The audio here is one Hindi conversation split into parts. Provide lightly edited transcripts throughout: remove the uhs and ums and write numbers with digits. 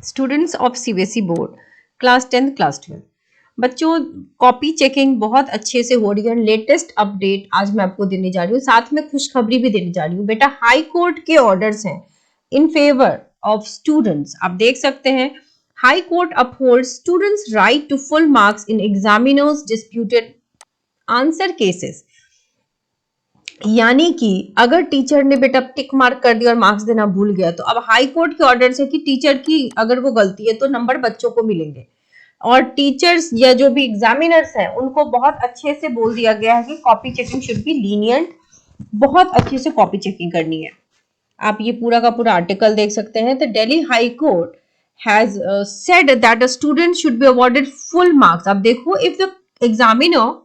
Students of CBSE board class 10th class 12 बच्चों, कॉपी चेकिंग बहुत अच्छे से हो रही है। लेटेस्ट अपडेट आज मैं आपको देने जा रही हूँ, साथ में खुशखबरी भी देने जा रही हूँ। बेटा, हाई कोर्ट के ऑर्डर्स हैं इन फेवर ऑफ स्टूडेंट्स। आप देख सकते हैं, high court upholds students right to full marks in examiners disputed answer cases. यानी कि अगर टीचर ने बेटा टिक मार्क कर दिया और मार्क्स देना भूल गया, तो अब हाई कोर्ट के ऑर्डर से कि टीचर की अगर वो गलती है तो नंबर बच्चों को मिलेंगे। और टीचर्स या जो भी एग्जामिनर्स हैं उनको बहुत अच्छे से बोल दिया गया है कि copy checking should be lenient, बहुत अच्छे से कॉपी चेकिंग करनी है। आप ये पूरा का पूरा आर्टिकल देख सकते हैं। The Delhi high court has said that a student should be awarded full marks. अब देखो, if the examiner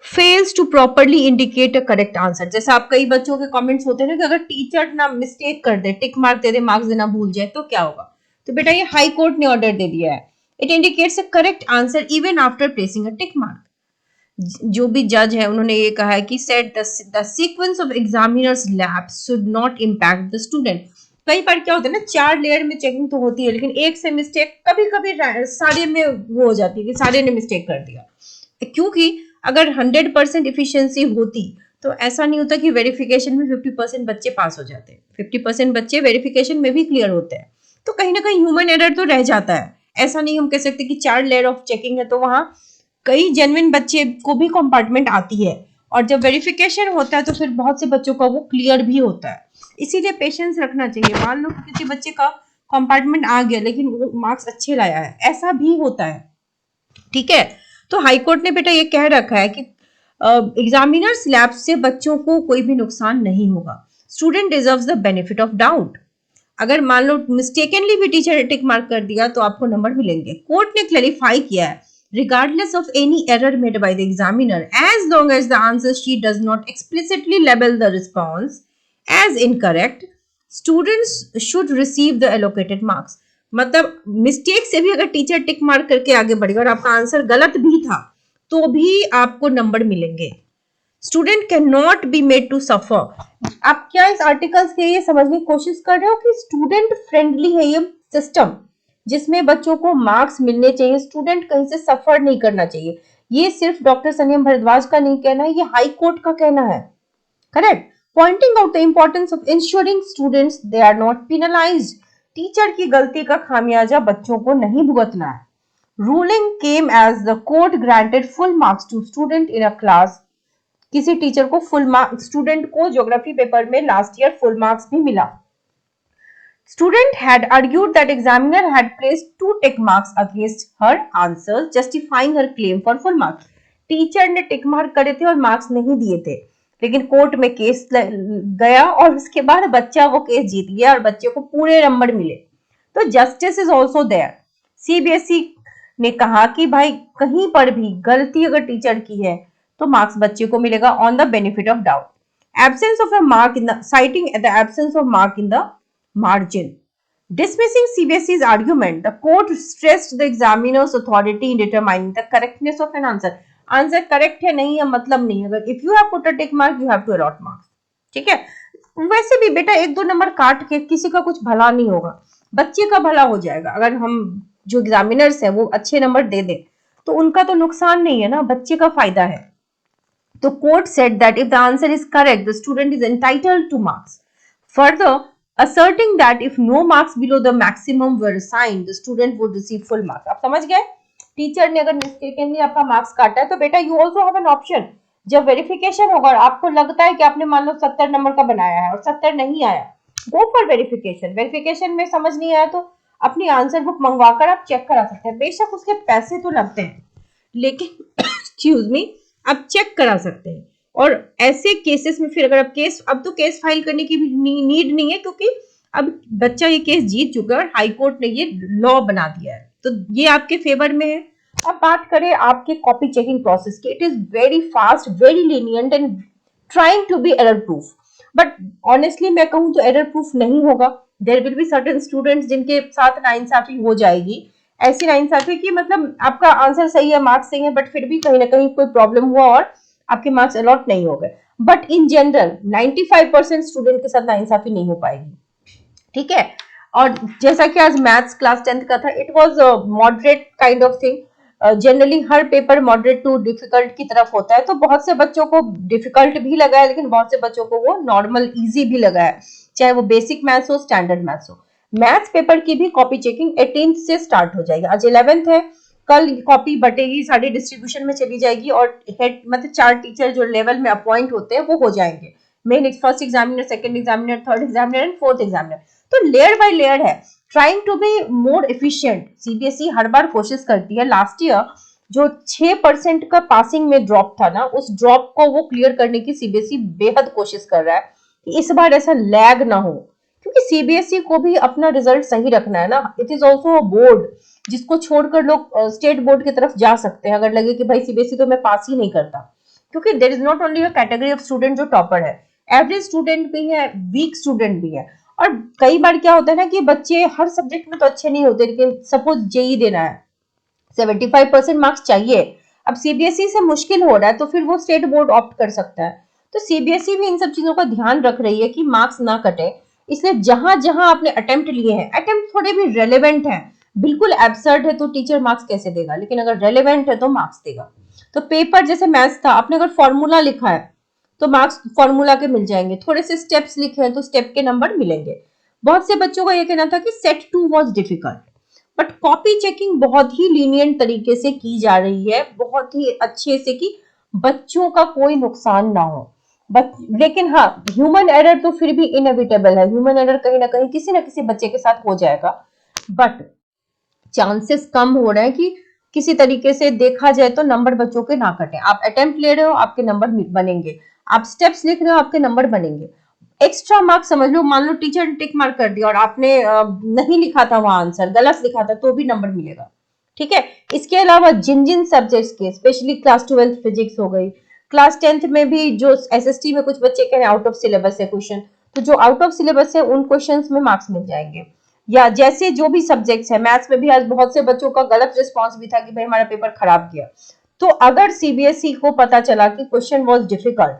fails to properly indicate a correct answer. जैसे आप कई बच्चों के कमेंट्स होते हैं ना कि अगर टीचर ना मिस्टेक कर दे, टिक मार्क दे दे, मार्क्स देना भूल जाए तो क्या होगा। तो बेटा, ये हाई कोर्ट ने ऑर्डर दे दिया है। It indicates a correct answer even after placing a tick mark. जो भी जज है उन्होंने ये कहा है कि set the sequence of examiners labs should not impact the student. कई बार क्या होता है ना, 4 लेयर में चेकिंग तो होती है, लेकिन एक से मिस्टेक कभी कभी सारे में वो हो जाती है कि सारे ने मिस्टेक कर दिया। क्योंकि अगर 100% इफिशियंसी होती तो ऐसा नहीं होता कि वेरिफिकेशन में 50% बच्चे पास हो जाते हैं, 50% बच्चे वेरिफिकेशन में भी क्लियर होते हैं। तो कहीं ना कहीं ह्यूमन एरर तो रह जाता है। ऐसा नहीं हम कह सकते कि 4 लेयर ऑफ चेकिंग है तो वहां कई जेन्युइन बच्चे को भी कंपार्टमेंट आती है, और जब वेरिफिकेशन होता है तो फिर बहुत से बच्चों का वो क्लियर भी होता है। इसीलिए पेशेंस रखना चाहिए। मान लो किसी बच्चे का कंपार्टमेंट आ गया लेकिन वो मार्क्स अच्छे लाया है, ऐसा भी होता है। ठीक है, तो हाईकोर्ट ने बेटा ये कह रखा है कि एग्जामिनर्स लैब से बच्चों को कोई भी नुकसान नहीं होगा। Student deserves the benefit of doubt. अगर मान लो मिस्टेकनली भी टीचर ने टिक मार्क कर दिया तो आपको नंबर मिलेंगे। कोर्ट ने क्लैरिफाई किया है, regardless of any error made by the examiner, as long as the answer sheet does not explicitly label the response as incorrect, students should receive the allocated marks। मतलब मिस्टेक से भी अगर टीचर टिक मार्क करके आगे बढ़ गया और आपका आंसर गलत भी था तो भी आपको नंबर मिलेंगे। Student can not be made to suffer. आप क्या इस आर्टिकल से ये समझने की कोशिश कर रहे हो कि स्टूडेंट फ्रेंडली है ये सिस्टम, जिसमें बच्चों को मार्क्स मिलने चाहिए, स्टूडेंट कहीं से सफर नहीं करना चाहिए। ये सिर्फ डॉक्टर संयम भारद्वाज का नहीं कहना है, ये हाई कोर्ट का कहना है। Correct, pointing out the importance of insuring students they are not penalised. Teacher की गलती का खामियाजा बच्चों को नहीं भुगतना है। Ruling came as the court granted full marks to student in a class. किसी टीचर को फुल मार्क्स, स्टूडेंट को ज्योग्राफी पेपर में लास्ट ईयर फुल मार्क्स भी मिला। Student had argued that examiner had placed 2 tick marks against her answers, justifying her claim for full marks। Teacher ने टिक मार्क करे थे और मार्क्स नहीं दिए थे, लेकिन कोर्ट में केस गया और उसके बाद बच्चा वो केस जीत गया और बच्चे को पूरे नंबर मिले। तो justice is also there. CBSE ने कहा कि भाई कहीं पर भी गलती अगर टीचर की है तो मार्क्स बच्चे को मिलेगा on the benefit of doubt. Absence of a mark in the citing the absence of mark in the margin। Dismissing CBSE's argument, the court stressed the examiner's authority in determining the correctness of an answer। Answer correct है नहीं है मतलब नहीं, अगर if you have put a tick mark you have to allot marks। ठीक है, वैसे भी बेटा 1-2 नंबर काट के किसी का कुछ भला नहीं होगा, बच्चे का भला हो जाएगा। अगर हम जो एग्जामिनर्स है वो अच्छे नंबर दे दे तो उनका तो नुकसान नहीं है ना, बच्चे का फायदा है। तो court said that if the answer is correct the student is entitled two marks. Further, asserting that if no marks below the maximum were assigned, the student would receive full marks। आप समझ गए, टीचर ने अगर मिस्टेकनली आपका मार्क्स काटा है तो बेटा you also have an option. जब वेरिफिकेशन होगा और आपको लगता है कि आपने मान लो 70 नंबर का बनाया है और 70 नहीं आया, गो फॉर वेरिफिकेशन। वेरिफिकेशन में समझ नहीं आया तो अपनी आंसर बुक मंगवाकर आप चेक करा सकते हैं। बेशक उसके पैसे तो लगते हैं लेकिन एक्सक्यूज मी, आप चेक करा सकते हैं। और ऐसे केसेस में फिर अगर अब केस फाइल करने की भी नीड नहीं है, क्योंकि अब बच्चा ये केस जीत चुका है और हाई कोर्ट ने ये लॉ बना दिया है, तो ये आपके फेवर में है। अब बात करें आपके कॉपी चेकिंग प्रोसेस की, it is very fast, very lenient and trying to be error proof. But honestly मैं कहूँ तो एरर प्रूफ नहीं होगा। There will be certain students जिनके साथ नाइंसाफी हो जाएगी, ऐसी नाइंसाफी की मतलब आपका आंसर सही है, मार्क्स सही है, बट फिर भी कहीं ना कहीं कोई प्रॉब्लम हुआ और आपके मार्क्स अलॉट नहीं हो गए। बट इन जनरल 95% स्टूडेंट के साथ नाइंसाफी नहीं हो पाएगी। ठीक है, और जैसा कि आज मैथ्स क्लास 10th का था, it was moderate kind of thing. Generally हर पेपर मॉडरेट टू डिफिकल्ट की तरफ होता है, तो बहुत से बच्चों को डिफिकल्ट भी लगा है, लेकिन बहुत से बच्चों को वो नॉर्मल इजी भी लगा है, चाहे वो बेसिक मैथ्स हो, स्टैंडर्ड मैथ्स हो। मैथ्स पेपर की भी कॉपी चेकिंग 18th से स्टार्ट हो जाएगी। आज 11th है, कल कॉपी बटेगी, सारी डिस्ट्रीब्यूशन में चली जाएगी, और हेड मतलब 4 टीचर जो लेवल में अपॉइंट होते हैं वो हो जाएंगे, main first examiner, second examiner, third examiner and fourth examiner. तो लेयर बाय लेयर है, trying to be more efficient. CBSE हर बार कोशिश करती है, लास्ट ईयर जो 6% का पासिंग में ड्रॉप था ना, उस ड्रॉप को वो क्लियर करने की सीबीएसई बेहद कोशिश कर रहा है कि इस बार ऐसा लैग ना हो, क्योंकि सीबीएसई को भी अपना रिजल्ट सही रखना है ना। It is also a board, जिसको छोड़कर लोग स्टेट बोर्ड की तरफ जा सकते हैं अगर लगे कि भाई सीबीएसई तो मैं पास ही नहीं करता, क्योंकि there is not only a category of student जो टॉपर है, एवरेज स्टूडेंट भी है, वीक स्टूडेंट भी है। और कई बार क्या होता है ना कि बच्चे हर सब्जेक्ट में तो अच्छे नहीं होते, लेकिन सपोज जेई देना है, 75% मार्क्स चाहिए, अब सीबीएसई से मुश्किल हो रहा है, तो फिर वो स्टेट बोर्ड ऑप्ट कर सकता है। तो सीबीएसई भी इन सब चीजों का ध्यान रख रही है कि मार्क्स ना कटे, इसलिए जहां जहां आपने अटेम्प्ट लिए हैं, अटेम्प्ट थोड़े भी रेलेवेंट हैं, बिल्कुल एब्सर्ड है तो टीचर मार्क्स कैसे देगा, लेकिन अगर रेलेवेंट है तो मार्क्स देगा। तो पेपर जैसे मैथ्स था, आपने अगर फॉर्मूला लिखा है तो मार्क्स फॉर्मूला के मिल जाएंगे, थोड़े से स्टेप्स लिखे हैं तो स्टेप के नंबर मिलेंगे। बहुत से बच्चों का यह कहना था कि set 2 was difficult, but copy checking बहुत ही लीनियंट तरीके से की जा रही है, बहुत ही अच्छे से, कि बच्चों का कोई नुकसान ना हो। लेकिन हाँ, ह्यूमन एरर तो फिर भी इनएविटेबल है, ह्यूमन एरर कहीं ना कहीं किसी ना किसी बच्चे के साथ हो जाएगा, बट चांसेस कम हो रहे हैं कि किसी तरीके से देखा जाए तो नंबर बच्चों के ना कटे। आप अटेम्प्ट ले रहे हो, आपके नंबर बनेंगे, आप स्टेप्स लिख रहे हो, आपके नंबर बनेंगे। एक्स्ट्रा मार्क समझ लो, मान लो टीचर ने टिक मार्क कर दिया और आपने नहीं लिखा था, वहां आंसर गलत लिखा था, तो भी नंबर मिलेगा, ठीक है। इसके अलावा जिन जिन सब्जेक्ट्स के, स्पेशली क्लास 12 फिजिक्स हो गई, क्लास 10th में भी जो एसएसटी में कुछ बच्चे कह रहे हैं आउट ऑफ सिलेबस है क्वेश्चन, तो जो आउट ऑफ सिलेबस है उन क्वेश्चंस में मार्क्स मिल जाएंगे। या जैसे जो भी सब्जेक्ट्स है, मैथ्स में भी आज बहुत से बच्चों का गलत रिस्पॉन्स भी था कि भाई हमारा पेपर खराब गया, तो अगर सीबीएसई को पता चला कि क्वेश्चन वाज डिफिकल्ट,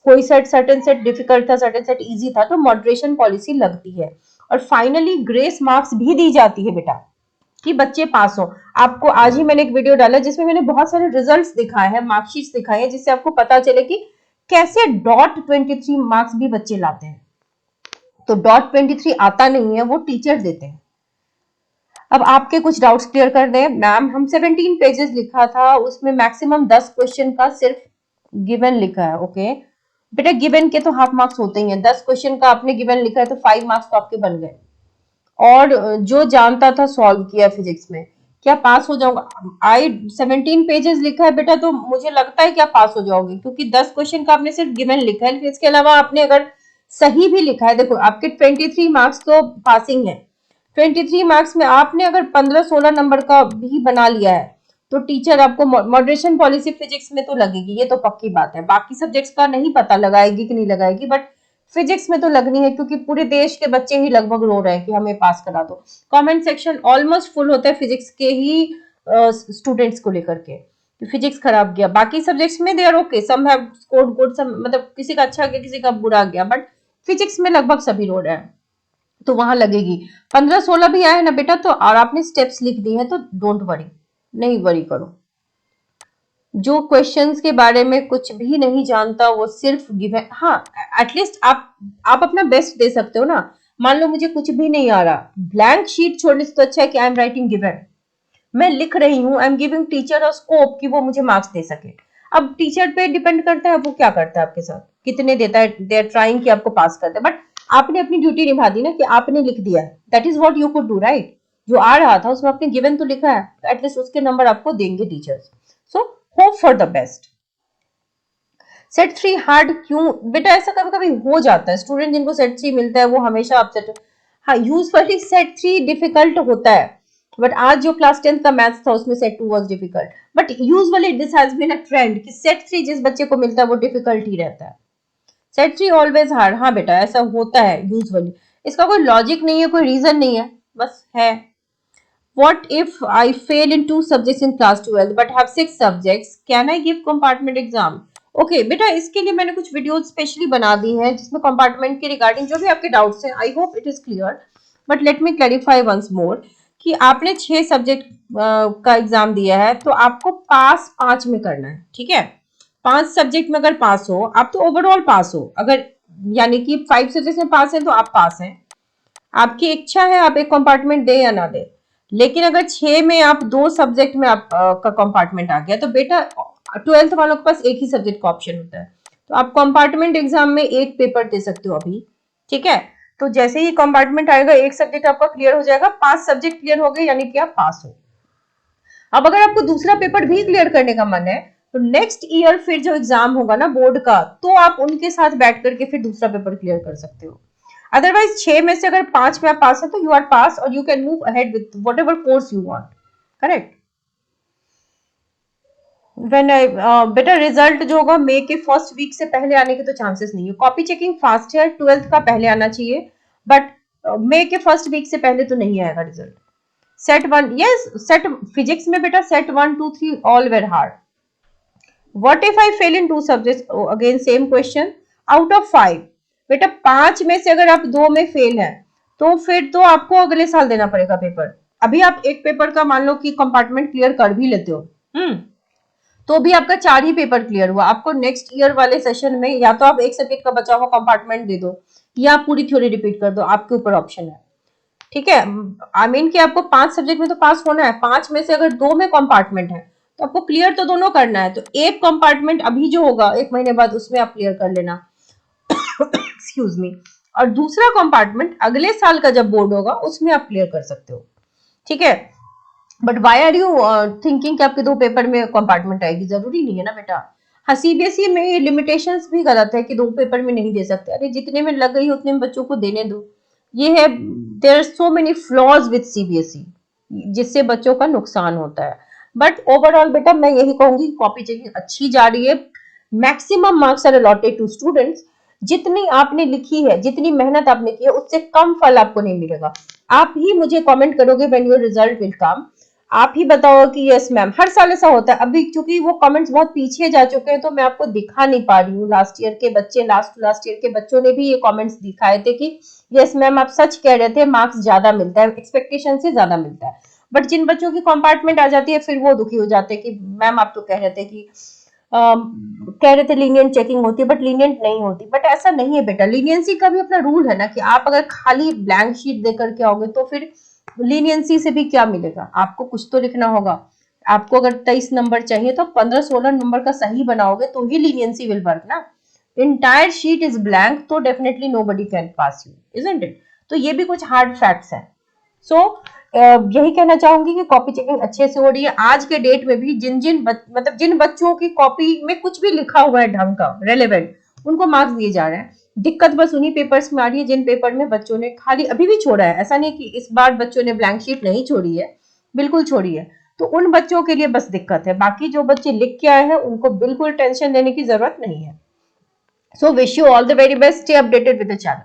कोई सेट सर्टेन सेट डिफिकल्ट था, सर्टेन सेट इजी था, तो मॉडरेशन पॉलिसी लगती है, और फाइनली ग्रेस मार्क्स भी दी जाती है बेटा, कि बच्चे पास हो। आपको आज ही मैंने एक वीडियो डाला जिसमें मैंने बहुत सारे रिजल्ट्स दिखाए हैं, मार्कशीट्स दिखाई है, जिससे आपको पता चले कि कैसे .23 मार्क्स भी बच्चे लाते हैं। तो .23 आता नहीं है, वो टीचर देते हैं। अब आपके कुछ डाउट्स क्लियर कर दें मैम। हम 17 पेजेस लिखा था, उसमें मैक्सिमम 10 क्वेश्चन का सिर्फ गिवन लिखा है। ओके बेटा, गिवन के तो हाफ मार्क्स होते ही हैं, 10 क्वेश्चन का आपने गिवन लिखा है तो 5 मार्क्स तो आपके बन गए। और जो जानता था सॉल्व किया फिजिक्स में, क्या पास हो जाऊंगा? आई 17 पेजेस लिखा है बेटा, तो मुझे लगता है कि आप पास हो जाओगे, क्योंकि 10 क्वेश्चन का आपने सिर्फ गिवन लिखा है। इसके अलावा आपने अगर सही भी लिखा है, देखो आपके 23 मार्क्स तो पासिंग है, 23 मार्क्स में आपने अगर 15-16 नंबर का भी बना लिया है, तो टीचर आपको मॉडरेशन पॉलिसी फिजिक्स में तो लगेगी, ये तो पक्की बात है। बाकी सब्जेक्ट्स का नहीं पता लगाएगी कि नहीं लगाएगी, बट फिजिक्स में तो लगनी है, क्योंकि पूरे देश के बच्चे ही लगभग रो रहे हैं कि हमें पास करा दो। कमेंट सेक्शन ऑलमोस्ट फुल होता है फिजिक्स के ही स्टूडेंट्स को लेकर के, फिजिक्स खराब गया, बाकी सब्जेक्ट्स में they are okay, some have scored good, some मतलब किसी का अच्छा गया, किसी का बुरा गया, बट फिजिक्स में लगभग सभी रो रहे हैं, तो वहां लगेगी। 15-16 भी आए ना बेटा, तो और आपने स्टेप्स लिख दी है, तो डोंट वरी, नहीं वरी करो। जो क्वेश्चंस के बारे में कुछ भी नहीं जानता वो सिर्फ गिवन, हाँ एटलीस्ट आप अपना बेस्ट दे सकते हो ना। मान लो मुझे कुछ भी नहीं आ रहा, ब्लैंक शीट छोड़ने से तो अच्छा है कि आई एम राइटिंग गिवन, मैं लिख रही हूँ, I am giving teacher a scope कि वो मुझे मार्क्स दे सके। अब टीचर पे डिपेंड करता है वो क्या करता है आपके साथ, कितने देता है, दे आर ट्राइंग कि आपको पास कर दे, बट आपने अपनी ड्यूटी निभा दी ना, कि आपने लिख दिया है, that is what you could do right. जो आ रहा था उसमें आपने गिवन तो लिखा है, एटलीस्ट उसके नंबर आपको देंगे teachers. So hope for the best. Set 3 hard क्यों बेटा? ऐसा कभी कभी हो जाता है, स्टूडेंट जिनको सेट 3 मिलता है वो हमेशा अपसेट, हाँ यूजुअली सेट 3 डिफिकल्ट होता है, बट आज जो क्लास 10th का मैथ्स था उसमें set 2 was difficult, but usually this has been a trend कि सेट 3 जिस बच्चे को मिलता है वो डिफिकल्ट ही रहता है, सेट 3 ऑलवेज हार्ड। हाँ बेटा ऐसा होता है यूजुअली, इसका कोई लॉजिक नहीं है, कोई रीजन नहीं है, बस है। What if I fail in 2 subjects in class 12 but have 6 subjects? Can I give compartment exam? Okay बेटा, इसके लिए मैंने कुछ वीडियो स्पेशली बना दी हैं जिसमें कंपार्टमेंट के रिगार्डिंग जो भी आपके डाउट्स हैं, I hope it is clear. But let me clarify once more कि आपने 6 सब्जेक्ट का एग्जाम दिया है तो आपको पास 5 में करना है, ठीक है। 5 सब्जेक्ट में अगर पास हो आप तो ओवरऑल पास हो, अगर यानी कि 5 सब्जेक्ट में पास है तो आप पास हैं। आपकी इच्छा है आप एक कंपार्टमेंट दे या ना दे, लेकिन अगर 6 में आप 2 सब्जेक्ट में आप का कंपार्टमेंट आ गया तो बेटा 12th वालों के पास एक ही सब्जेक्ट का ऑप्शन होता है, तो आप कंपार्टमेंट एग्जाम में एक पेपर दे सकते हो अभी, ठीक है। तो जैसे ही कंपार्टमेंट आएगा एक सब्जेक्ट आपका क्लियर हो जाएगा, 5 सब्जेक्ट क्लियर हो गए यानी कि आप पास हो। अब अगर आपको दूसरा पेपर भी क्लियर करने का मन है तो नेक्स्ट ईयर फिर जो एग्जाम होगा ना बोर्ड का, तो आप उनके साथ बैठ करके फिर दूसरा पेपर क्लियर कर सकते हो। अदरवाइज 6 में से अगर 5 में आप पास है तो यू आर पास और you can move ahead with what ever course you want, correct. When बेटा रिजल्ट जो होगा मई के फर्स्ट वीक से पहले आने के तो चांसेस नहीं है। कॉपी चेकिंग फास्ट है, 12th का पहले आना चाहिए, बट मई के फर्स्ट वीक से पहले तो नहीं आएगा result. Set 1, yes set physics में बेटा set 1 2 3 all where hard. What if I fail in 2 subjects, again same question. Out of 5 बेटा 5 में से अगर आप 2 में फेल हैं तो फिर तो आपको अगले साल देना पड़ेगा पेपर। अभी आप एक पेपर का मान लो कि कंपार्टमेंट क्लियर कर भी लेते हो, तो भी आपका 4 ही पेपर क्लियर हुआ। आपको नेक्स्ट ईयर वाले सेशन में या तो आप एक सब्जेक्ट का बचा हुआ कंपार्टमेंट दे दो या आप पूरी थ्योरी रिपीट कर दो, आपके ऊपर ऑप्शन है, ठीक है। आई मीन कि आपको 5 सब्जेक्ट में तो पास होना है, 5 में से अगर 2 में कंपार्टमेंट है तो आपको क्लियर तो दोनों करना है, तो एक कंपार्टमेंट अभी जो होगा 1 महीने बाद उसमें आप क्लियर कर लेना एक्सक्यूज मी, और दूसरा कंपार्टमेंट अगले साल का जब बोर्ड होगा उसमें आप क्लियर कर सकते हो, ठीक है। But why are you thinking कि आपके 2 पेपर में कंपार्टमेंट आएगी, जरूरी नहीं है ना बेटा। हाँ सीबीएसई में ये लिमिटेशंस भी गलत है कि 2 पेपर में नहीं दे सकते, अरे जितने में लग गई उतने में बच्चों को देने दो। ये है, there are so many flaws with CBSE जिससे बच्चों का नुकसान होता है। बट ओवरऑल बेटा मैं यही कहूंगी कॉपी चेकिंग अच्छी जा रही है, maximum marks are allotted to students. जितनी आपने लिखी है, जितनी मेहनत आपने की है उससे कम फल आपको नहीं मिलेगा। आप ही मुझे कमेंट करोगे when your result will come, आप ही बताओ कि यस मैम। हर साल ऐसा होता है, अभी क्योंकि वो कमेंट्स बहुत पीछे जा चुके हैं तो मैं आपको दिखा नहीं पा रही हूँ। लास्ट ईयर के बच्चे, लास्ट ईयर के बच्चों ने भी ये कमेंट्स दिखाए थे कि यस मैम आप सच कह रहे थे, मार्क्स ज्यादा मिलता है, एक्सपेक्टेशन से ज्यादा मिलता है। बट जिन बच्चों की कंपार्टमेंट आ जाती है फिर वो दुखी हो जाते हैं कि मैम आप तो कह रहे थे कि कह रहे थे लीनियंट चेकिंग होती है, बट लीनियंट नहीं होती। बट ऐसा नहीं है बेटा, लीनियंसी का भी अपना रूल है ना, कि आप अगर खाली ब्लैंक शीट देकर के आओगे तो फिर लीनियंसी से भी क्या मिलेगा, आपको कुछ तो लिखना होगा। आपको अगर 23 नंबर चाहिए तो 15-16 नंबर का सही बनाओगे तो ही लीनियंसी विल वर्क ना। इंटायर शीट इज ब्लैंक तो definitely nobody can pass you, isn't it. तो ये भी कुछ हार्ड फैक्ट्स हैं। सो यही कहना चाहूंगी कि कॉपी चेकिंग अच्छे से हो रही है। आज के डेट में भी मतलब जिन बच्चों की कॉपी में कुछ भी लिखा हुआ है ढंग का रेलेवेंट, उनको मार्क्स दिए जा रहे हैं। दिक्कत बस उन्हीं पेपर्स में आ रही है जिन पेपर में बच्चों ने खाली अभी भी छोड़ा है। ऐसा नहीं कि इस बार बच्चों ने ब्लैंक शीट नहीं छोड़ी है, बिल्कुल छोड़ी है। तो उन बच्चों के लिए बस दिक्कत है, बाकी जो बच्चे लिख के आए हैं उनको बिल्कुल टेंशन लेने की जरूरत नहीं है। So wish you all the very best, stay updated with the channel.